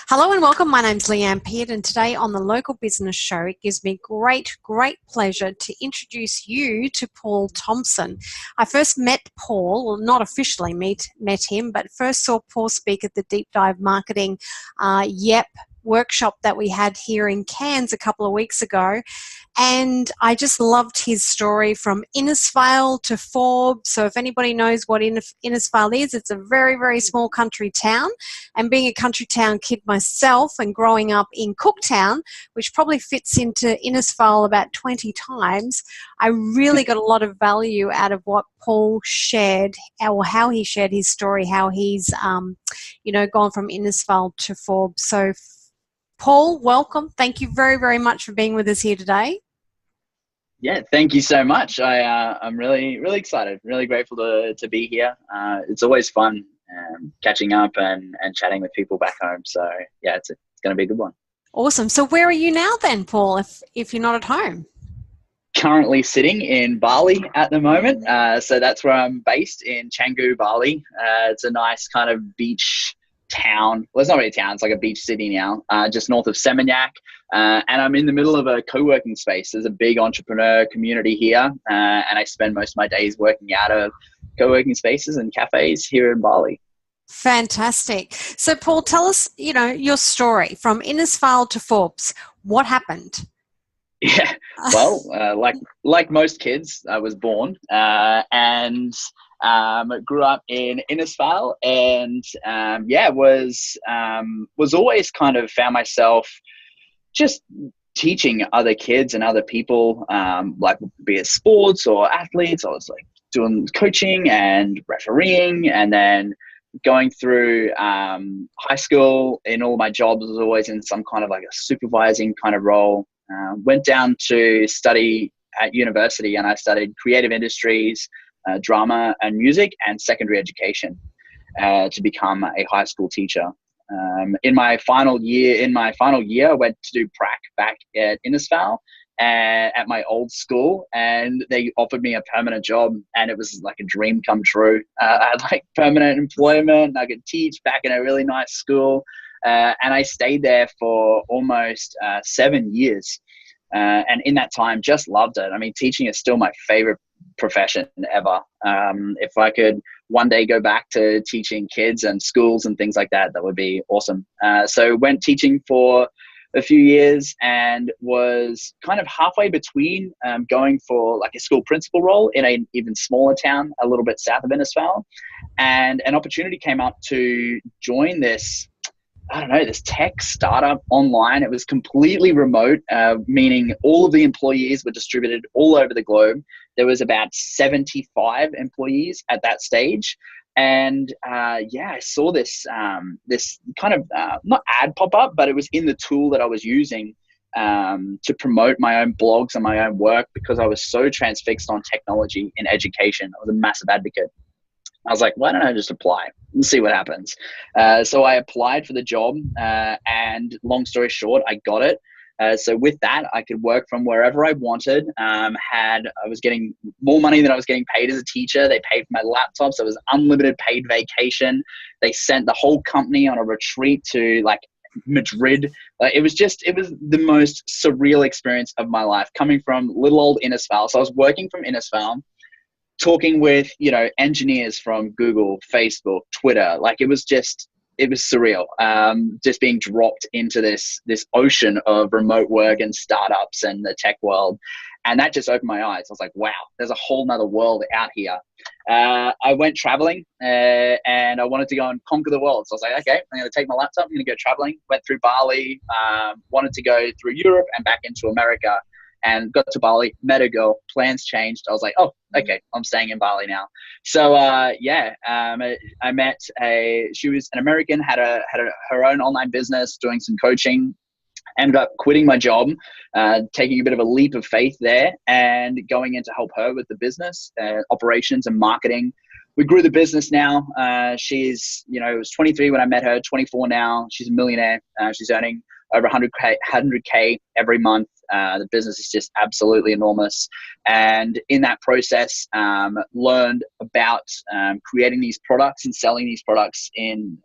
Hello and welcome. My name's Leanne Peard, and today on the Local Business Show, it gives me great pleasure to introduce you to Paul Thomson. I first met Paul, well, not officially met him, but first saw Paul speak at the Deep Dive Marketing workshop that we had here in Cairns a couple of weeks ago. And I just loved his story from Innisfail to Forbes. So if anybody knows what Innisfail is, it's a very small country town. And being a country town kid myself and growing up in Cooktown, which probably fits into Innisfail about 20 times, I really got a lot of value out of what Paul shared, or how he shared his story, how he's gone from Innisfail to Forbes. So Paul, welcome. Thank you very much for being with us here today. Yeah, thank you so much. I'm really excited, really grateful to be here. It's always fun catching up and chatting with people back home. So yeah, it's going to be a good one. Awesome. So where are you now then, Paul, if you're not at home? Currently sitting in Bali at the moment. So that's where I'm based, in Canggu, Bali. It's a nice kind of beach town. Well, it's not really a town, it's like a beach city now, just north of Seminyak. And I'm in the middle of a co-working space. There's a big entrepreneur community here, and I spend most of my days working out of co-working spaces and cafes here in Bali. Fantastic. So Paul, tell us, your story from Innisfail to Forbes. What happened? Yeah, well, like most kids, I was born and grew up in Innisfail, and was always kind of found myself just teaching other kids and other people, like be it sports or athletes. I was like doing coaching and refereeing, and then going through high school. In all my jobs was always in some kind of like a supervising kind of role. Went down to study at university, and I studied creative industries, drama and music, and secondary education to become a high school teacher. In my final year, I went to do prac back at Innisfail at my old school, and they offered me a permanent job, and it was like a dream come true. I had like permanent employment. I could teach back in a really nice school. And I stayed there for almost 7 years. And in that time, just loved it. I mean, teaching is still my favorite profession ever. If I could one day go back to teaching kids and schools and things like that, that would be awesome. So went teaching for a few years, and was kind of halfway between going for like a school principal role in an even smaller town a little bit south of Innisfail. And an opportunity came up to join this tech startup online. It was completely remote, meaning all of the employees were distributed all over the globe. There was about 75 employees at that stage. And I saw this kind of not ad pop up, but it was in the tool that I was using to promote my own blogs and my own work, because I was so transfixed on technology in education. I was a massive advocate. I was like, why don't I just apply and see what happens? So I applied for the job, and long story short, I got it. So with that, I could work from wherever I wanted. I was getting more money than I was getting paid as a teacher. They paid for my laptop, so it was unlimited paid vacation. They sent the whole company on a retreat to like Madrid. It was the most surreal experience of my life, coming from little old Innisfail. So I was working from Innisfail, talking with, engineers from Google, Facebook, Twitter. Like it was surreal. Just being dropped into this ocean of remote work and startups and the tech world. And that just opened my eyes. I was like, wow, there's a whole nother world out here. I went traveling and I wanted to go and conquer the world. So I was like, okay, I'm going to take my laptop. I'm going to go traveling. Went through Bali, wanted to go through Europe and back into America. And got to Bali, met a girl, plans changed. I was like, oh, okay, I'm staying in Bali now. So, I met she was an American, had her own online business, doing some coaching, ended up quitting my job, taking a bit of a leap of faith there and going in to help her with the business, operations and marketing. We grew the business now. She's, it was 23 when I met her, 24 now. She's a millionaire. She's earning over 100K every month. The business is just absolutely enormous. And in that process, learned about creating these products and selling these products in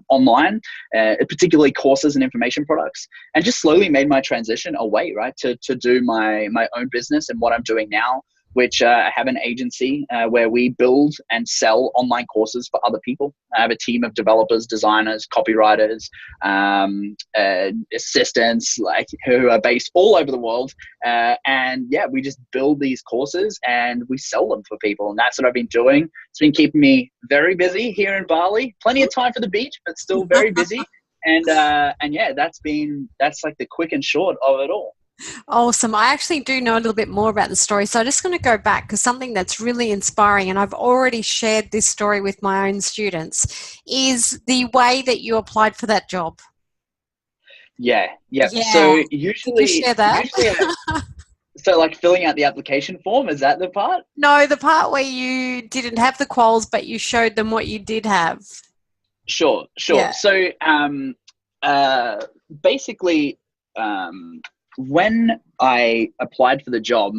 online, particularly courses and information products, and just slowly made my transition away, right, to do my own business and what I'm doing now, which I have an agency where we build and sell online courses for other people. I have a team of developers, designers, copywriters, assistants, like, who are based all over the world. And yeah, we just build these courses and we sell them for people. And that's what I've been doing. It's been keeping me very busy here in Bali. Plenty of time for the beach, but still very busy. And yeah, that's like the quick and short of it all. Awesome. I actually do know a little bit more about the story. So I'm just going to go back, because something that's really inspiring, and I've already shared this story with my own students, is the way that you applied for that job. Yeah. Did So you usually, share that? so like filling out the application form, is that the part? No, the part where you didn't have the quals, but you showed them what you did have. Sure. Yeah. So basically, when I applied for the job,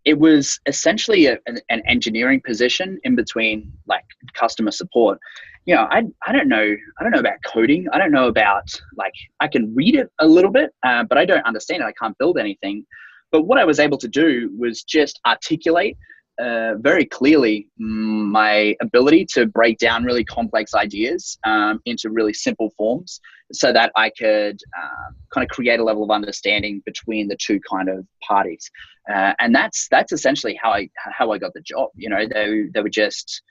it was essentially an engineering position in between like customer support. You know, I don't know about coding. I don't know about, like, I can read it a little bit, but I don't understand it. I can't build anything. But what I was able to do was just articulate very clearly my ability to break down really complex ideas into really simple forms, so that I could kind of create a level of understanding between the two kind of parties. And that's essentially how I got the job. You know, they were just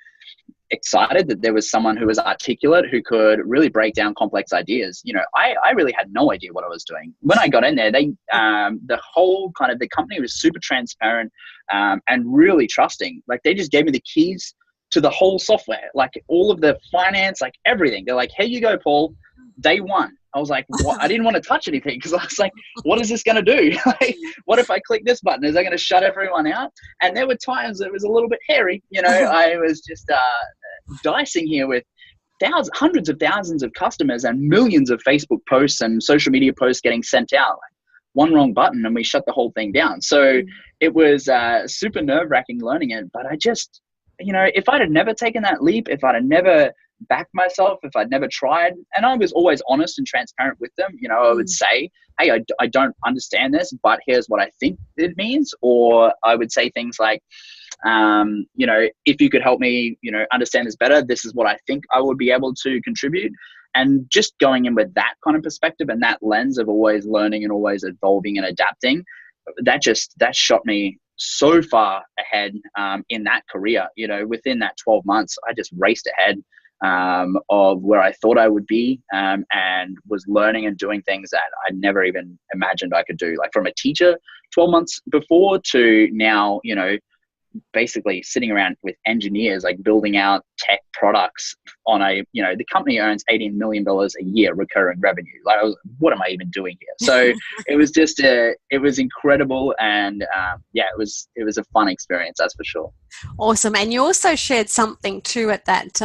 excited that there was someone who was articulate, who could really break down complex ideas. You know, I really had no idea what I was doing. When I got in there, they the whole kind of, the company was super transparent and really trusting. Like, they just gave me the keys to the whole software, like all of the finance, like everything. They're like, here you go, Paul, day one. I was like, what? I didn't want to touch anything, because I was like, what is this going to do? Like, what if I click this button? Is that going to shut everyone out? And there were times that it was a little bit hairy. You know, I was just dicing here with hundreds of thousands of customers and millions of Facebook posts and social media posts getting sent out. Like, one wrong button and we shut the whole thing down. So it was super nerve-wracking learning it. But I just, you know, if I'd have never taken that leap, if I'd have never backed myself, if I'd never tried, and I was always honest and transparent with them, you know, I would say, hey, I don't understand this, but here's what I think it means. Or I would say things like, you know, if you could help me, you know, understand this better, this is what I think I would be able to contribute. And just going in with that kind of perspective and that lens of always learning and always evolving and adapting, that shot me so far ahead in that career. You know, within that 12 months, I just raced ahead of where I thought I would be, and was learning and doing things that I never even imagined I could do. Like, from a teacher 12 months before to now, you know, basically sitting around with engineers, like building out tech products on you know, the company earns $18 million a year recurring revenue. Like, what am I even doing here? So it was just it was incredible. And yeah, it was a fun experience, that's for sure. Awesome. And you also shared something too at that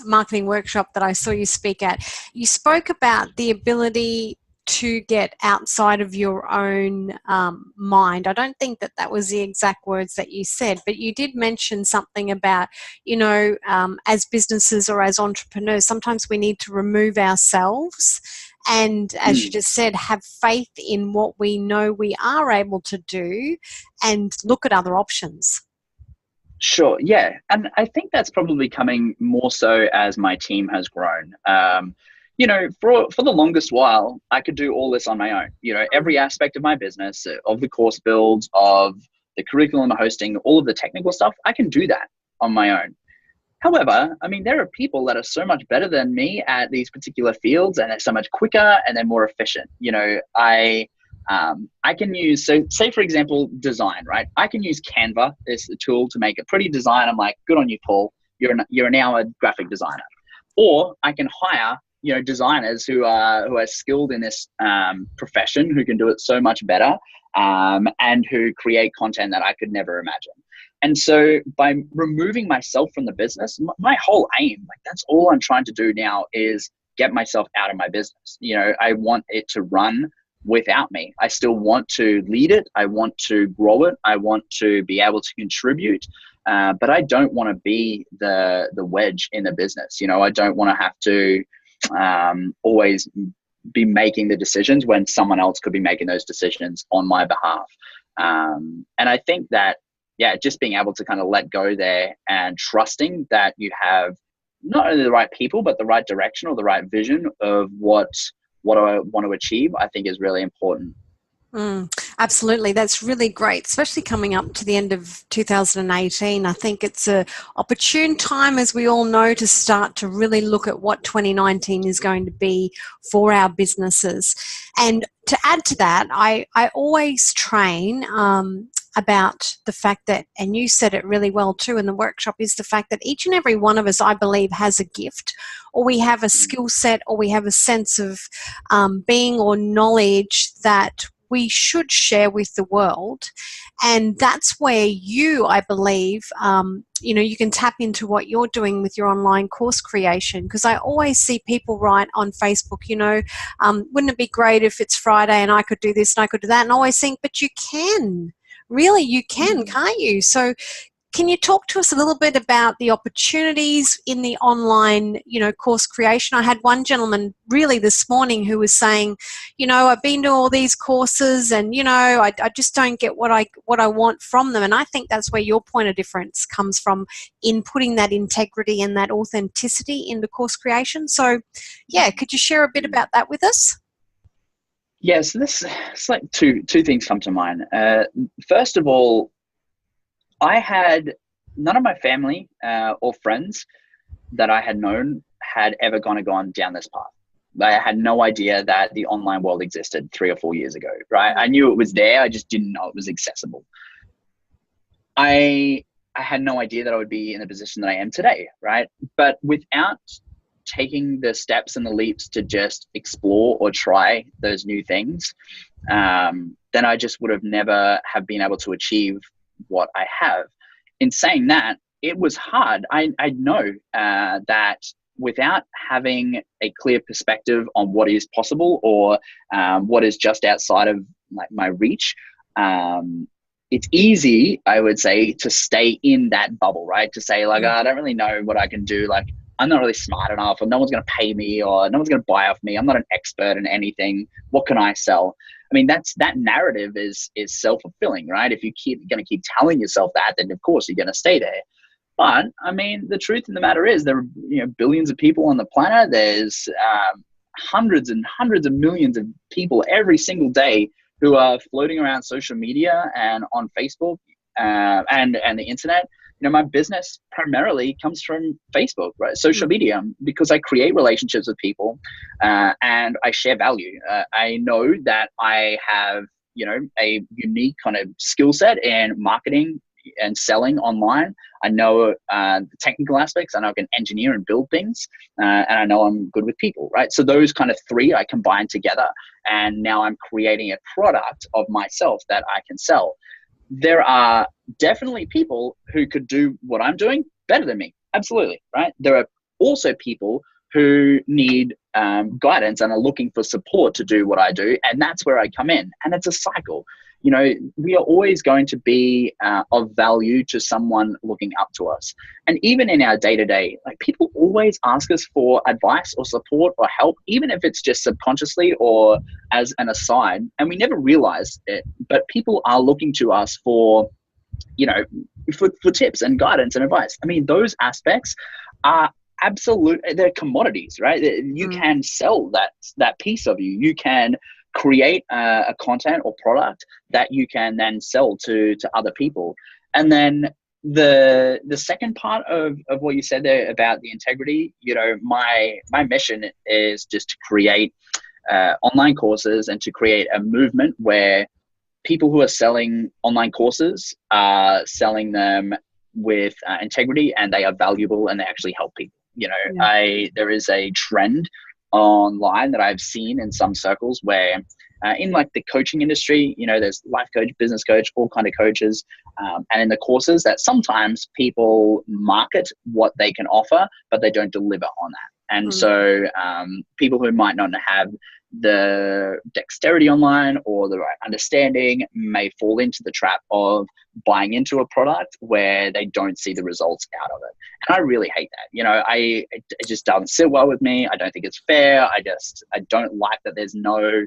marketing workshop that I saw you speak at. You spoke about the ability to get outside of your own mind. I don't think that was the exact words that you said, but you did mention something about, you know, as businesses or as entrepreneurs, sometimes we need to remove ourselves and, as you just said, have faith in what we know we are able to do and look at other options. Sure. Yeah. And I think that's probably coming more so as my team has grown. You know, for the longest while, I could do all this on my own. You know, every aspect of my business, of the course builds, of the curriculum hosting, all of the technical stuff, I can do that on my own. However, I mean, there are people that are so much better than me at these particular fields, and they're so much quicker and they're more efficient. You know, I can use, so say for example, design, right? I can use Canva, this tool, to make a pretty design. I'm like, good on you, Paul. You're now a graphic designer. Or I can hire, you know, designers who are skilled in this profession, who can do it so much better, and who create content that I could never imagine. And so by removing myself from the business, my whole aim, like, that's all I'm trying to do now, is get myself out of my business. You know, I want it to run without me. I still want to lead it. I want to grow it. I want to be able to contribute. But I don't want to be the wedge in the business. You know, I don't want to have to always be making the decisions when someone else could be making those decisions on my behalf. And I think that, yeah, just being able to kind of let go there and trusting that you have not only the right people, but the right direction or the right vision of what I want to achieve, I think is really important. Absolutely. That's really great, especially coming up to the end of 2018. I think it's an opportune time, as we all know, to start to really look at what 2019 is going to be for our businesses. And to add to that, I always train about the fact that, and you said it really well too in the workshop, is the fact that each and every one of us, I believe, has a gift, or we have a skill set, or we have a sense of being or knowledge that we should share with the world. And that's where you, I believe, you can tap into what you're doing with your online course creation. Because I always see people write on Facebook, wouldn't it be great if it's Friday and I could do this and I could do that? And I always think, but you can. Really, you can, can't you? So can you talk to us a little bit about the opportunities in the online, course creation? I had one gentleman really this morning who was saying, I've been to all these courses and, I just don't get what I want from them. And I think that's where your point of difference comes from, in putting that integrity and that authenticity into course creation. So, yeah, could you share a bit about that with us? Yeah, so it's like two things come to mind. First of all, I had none of my family or friends that I had known had ever gone down this path. I had no idea that the online world existed 3 or 4 years ago, right? I knew it was there. I just didn't know it was accessible. I had no idea that I would be in the position that I am today, right? But without taking the steps and the leaps to just explore or try those new things, then I just would have never have been able to achieve what I have. In saying that, it was hard. I know that without having a clear perspective on what is possible or what is just outside of my reach, it's easy, I would say, to stay in that bubble, right? To say like, I don't really know what I can do. Like, I'm not really smart enough, or no one's going to pay me, or no one's going to buy off me. I'm not an expert in anything. What can I sell? I mean, that narrative is self-fulfilling, right? If you going to keep telling yourself that, then of course you're going to stay there. But I mean, the truth of the matter is there are billions of people on the planet. There's hundreds and hundreds of millions of people every single day who are floating around social media and on Facebook and the internet. My business primarily comes from Facebook, right? Social media, because I create relationships with people and I share value. I know that I have, a unique kind of skill set in marketing and selling online. I know the technical aspects. I know I can engineer and build things, and I know I'm good with people, right? So those kind of three I combine together, and now I'm creating a product of myself that I can sell. There are definitely people who could do what I'm doing better than me. Absolutely, right? There are also people who need guidance and are looking for support to do what I do. And that's where I come in. And it's a cycle. We are always going to be of value to someone looking up to us. And even in our day-to-day, like, people always ask us for advice or support or help, even if it's just subconsciously or as an aside, and we never realize it, but people are looking to us for tips and guidance and advice. I mean, those aspects are absolute, they're commodities, right? You can sell that piece of you. You can create a content or product that you can then sell to other people. And then the second part of what you said there about the integrity, my mission is just to create online courses and to create a movement where people who are selling online courses are selling them with integrity, and they are valuable and they actually help people. There is a trend online that I've seen in some circles where in like the coaching industry, there's life coach, business coach, all kind of coaches, and in the courses, that sometimes people market what they can offer, but they don't deliver on that. And so people who might not have the dexterity online or the right understanding may fall into the trap of buying into a product where they don't see the results out of it. And I really hate that. It just doesn't sit well with me. I don't think it's fair. I don't like that there's no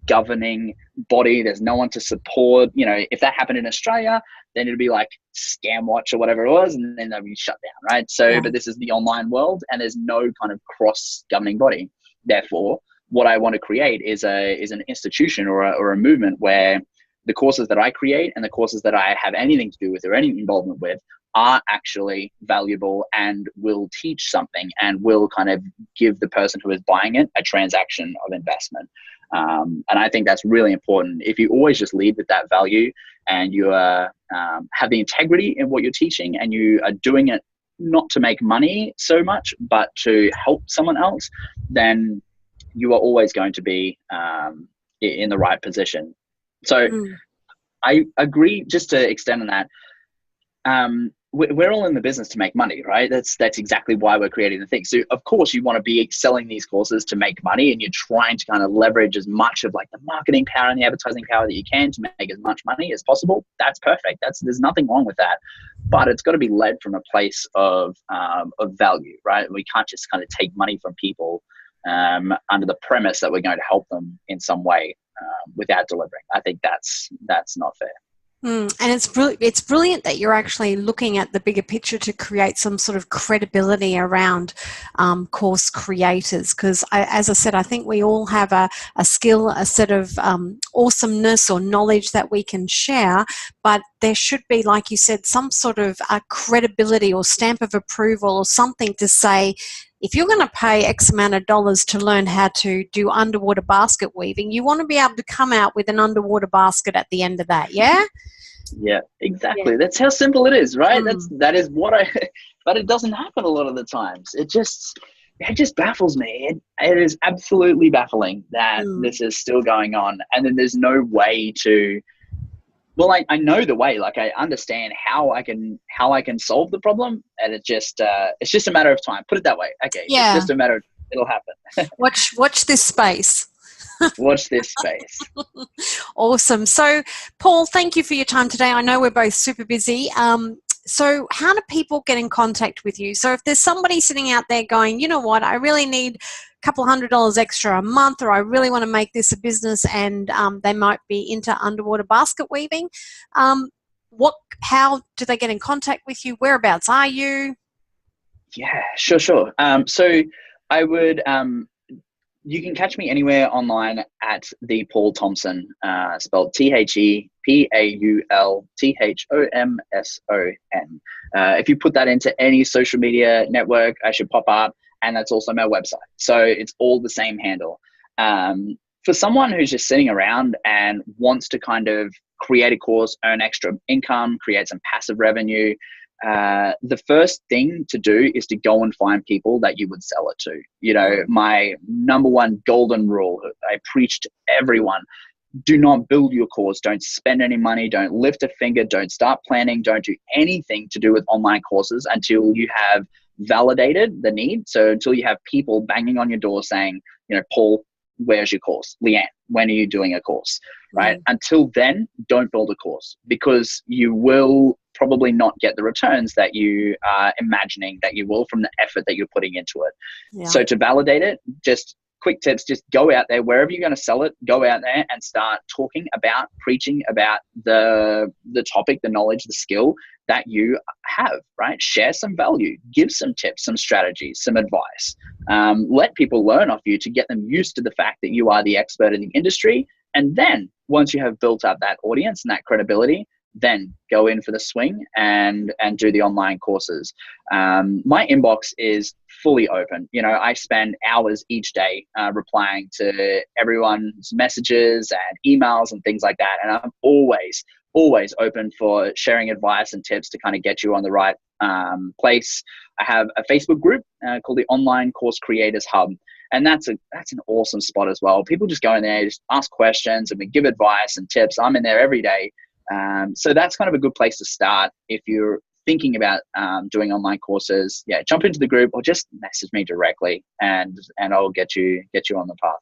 governing body. There's no one to support. If that happened in Australia, then it'd be like Scam Watch or whatever it was, and then they'd be shut down, right? So, yeah. But this is the online world, and there's no kind of cross-governing body. Therefore, what I want to create is an institution or a movement where the courses that I create and the courses that I have anything to do with or any involvement with are actually valuable and will teach something and will kind of give the person who is buying it a transaction of investment. And I think that's really important. If you always just lead with that value and you have the integrity in what you're teaching and you are doing it not to make money so much, but to help someone else, then you are always going to be in the right position. So I agree, just to extend on that, we're all in the business to make money, right? That's exactly why we're creating the thing. So of course you want to be selling these courses to make money, and you're trying to kind of leverage as much of like the marketing power and the advertising power that you can to make as much money as possible. That's perfect. There's nothing wrong with that, but it's got to be led from a place of value, right? We can't just kind of take money from people under the premise that we're going to help them in some way without delivering. I think that's not fair. And it's brilliant that you're actually looking at the bigger picture to create some sort of credibility around course creators, because as I said, I think we all have a skill, a set of awesomeness or knowledge that we can share, but there should be, like you said, some sort of credibility or stamp of approval or something to say, if you're going to pay X amount of dollars to learn how to do underwater basket weaving, you want to be able to come out with an underwater basket at the end of that, yeah? Yeah, exactly. Yeah. That's how simple it is, right? That is what but it doesn't happen a lot of the times. It just baffles me. It is absolutely baffling that this is still going on. And then there's no way to, well, I know the way, like I understand how I can solve the problem, and it's just a matter of time. Put it that way. Okay. Yeah. It's just a matter of, it'll happen. Watch this space. Watch this space. Awesome. So, Paul, thank you for your time today. I know we're both super busy. So how do people get in contact with you? So if there's somebody sitting out there going, you know what, I really need a couple $100 extra a month, or I really want to make this a business, and they might be into underwater basket weaving, how do they get in contact with you? Whereabouts are you? Yeah, sure. So I would, you can catch me anywhere online at the Paul Thomson, spelled ThePaulThomson. If you put that into any social media network, I should pop up, and that's also my website. So it's all the same handle. For someone who's just sitting around and wants to kind of create a course, earn extra income, create some passive revenue, the first thing to do is to go and find people that you would sell it to. My number one golden rule, I preach to everyone: do not build your course. Don't spend any money. Don't lift a finger. Don't start planning. Don't do anything to do with online courses until you have validated the need. So until you have people banging on your door saying, Paul, where's your course? Leanne, when are you doing a course? Right? Until then, don't build a course, because you will probably not get the returns that you are imagining that you will from the effort that you're putting into it. Yeah. So to validate it, just quick tips, just go out there, wherever you're going to sell it, go out there and start talking about, preaching about the topic, the knowledge, the skill that you have, right? Share some value, give some tips, some strategies, some advice. Let people learn off you to get them used to the fact that you are the expert in the industry. And then once you have built up that audience and that credibility, then go in for the swing and do the online courses. My inbox is fully open. I spend hours each day replying to everyone's messages and emails and things like that. And I'm always open for sharing advice and tips to kind of get you on the right place. I have a Facebook group called the Online Course Creators Hub. And that's an awesome spot as well. People just go in there, just ask questions, and we give advice and tips. I'm in there every day. So that's kind of a good place to start if you're thinking about doing online courses. Yeah, jump into the group or just message me directly, and I'll get you on the path.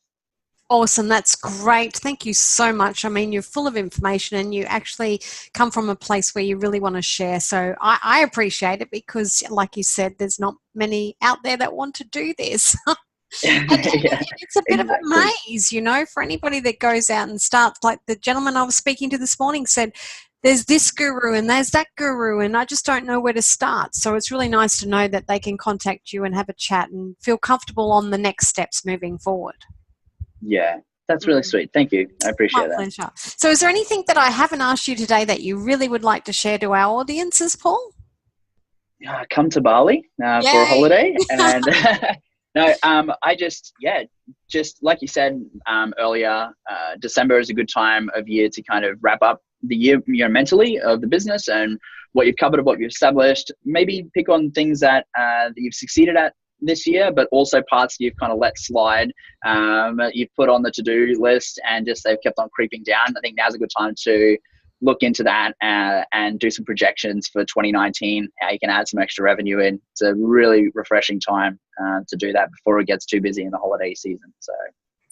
Awesome. That's great. Thank you so much. I mean, you're full of information and you actually come from a place where you really want to share. So I appreciate it because, like you said, there's not many out there that want to do this. And Yeah, it's a bit of a exactly. maze, you know, for anybody that goes out and starts. Like the gentleman I was speaking to this morning said, there's this guru and there's that guru, and I just don't know where to start. So it's really nice to know that they can contact you and have a chat and feel comfortable on the next steps moving forward. Yeah, that's really sweet. Thank you. I My appreciate that. pleasure. So is there anything that I haven't asked you today that you really would like to share to our audiences, Paul? Come to Bali for a Yay. holiday, and no, I just like you said earlier, December is a good time of year to kind of wrap up the year, mentally of the business and what you've covered, what you've established. Maybe pick on things that you've succeeded at this year, but also parts you've kind of let slide. You've put on the to-do list and just they've kept on creeping down. I think now's a good time to look into that and do some projections for 2019, how you can add some extra revenue in. It's a really refreshing time to do that before it gets too busy in the holiday season. So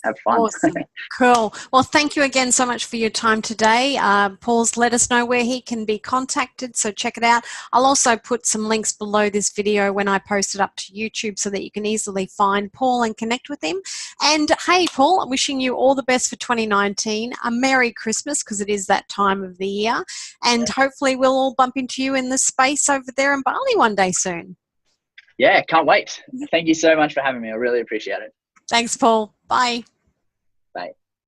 have fun. Awesome. Cool. Well, thank you again so much for your time today. Paul's let us know where he can be contacted, so check it out. I'll also put some links below this video when I post it up to YouTube so that you can easily find Paul and connect with him. And hey, Paul, I'm wishing you all the best for 2019. A Merry Christmas, because it is that time of the year. And hopefully we'll all bump into you in the space over there in Bali one day soon. Yeah, can't wait. Thank you so much for having me. I really appreciate it. Thanks, Paul. Bye.